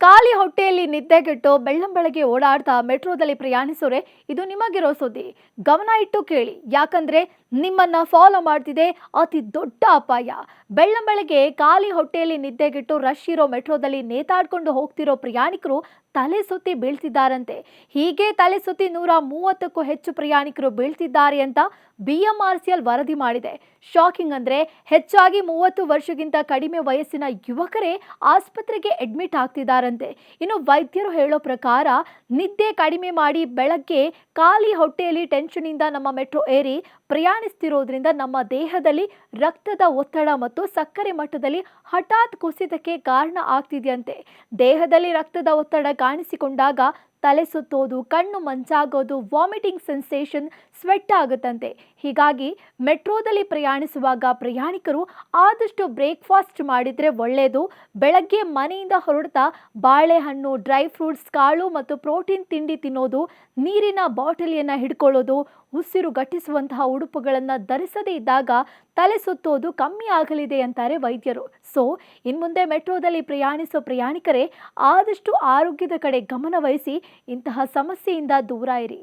ಖಾಲಿ ಹೊಟ್ಟೆಯಲ್ಲಿ ನಿದ್ದೆಗೆಟ್ಟು ಬೆಳ್ಳಂಬೆಳಗ್ಗೆ ಓಡಾಡ್ತಾ ಮೆಟ್ರೋದಲ್ಲಿ ಪ್ರಯಾಣಿಸೋರೆ ಇದು ನಿಮಗಿರೋ ಸುದ್ದಿ. ಗಮನ ಇಟ್ಟು ಕೇಳಿ, ಯಾಕಂದ್ರೆ ನಿಮ್ಮನ್ನ ಫಾಲೋ ಮಾಡ್ತಿದೆ ಅತಿ ದೊಡ್ಡ ಅಪಾಯ. ಬೆಳ್ಳಂಬೆಳಗ್ಗೆ ಖಾಲಿ ಹೊಟ್ಟೆಯಲ್ಲಿ ನಿದ್ದೆಗೆಟ್ಟು ರಶ್ ಇರೋ ಮೆಟ್ರೋದಲ್ಲಿ ನೇತಾಡ್ಕೊಂಡು ಹೋಗ್ತಿರೋ ಪ್ರಯಾಣಿಕರು ತಲೆ ಸುತ್ತಿ ಬೀಳ್ತಿದ್ದಾರಂತೆ. ಹೀಗೆ ತಲೆ ಸುತ್ತಿ 130ಕ್ಕೂ ಹೆಚ್ಚು ಪ್ರಯಾಣಿಕರು ಬೀಳ್ತಿದ್ದಾರೆ ಅಂತ BMRCL ವರದಿ ಮಾಡಿದೆ. ಶಾಕಿಂಗ್ ಅಂದ್ರೆ ಹೆಚ್ಚಾಗಿ 30 ವರ್ಷಕ್ಕಿಂತ ಕಡಿಮೆ ವಯಸ್ಸಿನ ಯುವಕರೇ ಆಸ್ಪತ್ರೆಗೆ ಅಡ್ಮಿಟ್ ಆಗ್ತಿದ್ದಾರಂತೆ. ಇನ್ನು ವೈದ್ಯರು ಹೇಳೋ ಪ್ರಕಾರ ನಿದ್ದೆ ಕಡಿಮೆ ಮಾಡಿ ಬೆಳಗ್ಗೆ ಖಾಲಿ ಹೊಟ್ಟೆಯಲ್ಲಿ ಟೆನ್ಷನ್ ಇಂದ ನಮ್ಮ ಮೆಟ್ರೋ ಏರಿ ಪ್ರಯಾಣಿಸ್ತಿರೋದ್ರಿಂದ ನಮ್ಮ ದೇಹದಲ್ಲಿ ರಕ್ತದ ಒತ್ತಡ ಮತ್ತು ಸಕ್ಕರೆ ಮಟ್ಟದಲ್ಲಿ ಹಠಾತ್ ಕುಸಿತಕ್ಕೆ ಕಾರಣ ಆಗ್ತಿದೆಯಂತೆ. ದೇಹದಲ್ಲಿ ರಕ್ತದ ಒತ್ತಡ ಕಾಣಿಸಿಕೊಂಡಾಗ ತಲೆ ಸುತ್ತೋದು, ಕಣ್ಣು ಮಂಚಾಗೋದು, ವಾಮಿಟಿಂಗ್ ಸೆನ್ಸೇಷನ್, ಸ್ವೆಟ್ ಆಗುತ್ತಂತೆ. ಹೀಗಾಗಿ ಮೆಟ್ರೋದಲ್ಲಿ ಪ್ರಯಾಣಿಸುವಾಗ ಪ್ರಯಾಣಿಕರು ಆದಷ್ಟು ಬ್ರೇಕ್ಫಾಸ್ಟ್ ಮಾಡಿದ್ರೆ ಒಳ್ಳೆಯದು. ಬೆಳಗ್ಗೆ ಮನೆಯಿಂದ ಹೊರಡ್ತಾ ಬಾಳೆಹಣ್ಣು, ಡ್ರೈ ಫ್ರೂಟ್ಸ್, ಕಾಳು ಮತ್ತು ಪ್ರೋಟೀನ್ ತಿಂಡಿ ತಿನ್ನೋದು, ನೀರಿನ ಬಾಟಲಿಯನ್ನು ಹಿಡ್ಕೊಳ್ಳೋದು, ಉಸಿರುಗಟ್ಟಿಸುವಂತಹ ಉಡುಪುಗಳನ್ನು ಧರಿಸದೇ ಇದ್ದಾಗ ತಲೆ ಸುತ್ತೋದು ಕಮ್ಮಿ ಆಗಲಿದೆ ಅಂತಾರೆ ವೈದ್ಯರು. ಸೊ ಇನ್ಮುಂದೆ ಮೆಟ್ರೋದಲ್ಲಿ ಪ್ರಯಾಣಿಸೋ ಪ್ರಯಾಣಿಕರೇ ಆದಷ್ಟು ಆರೋಗ್ಯದ ಕಡೆ ಗಮನ ವಹಿಸಿ ಇಂತಹ ಸಮಸ್ಯೆಯಿಂದ ದೂರ ಇರಿ.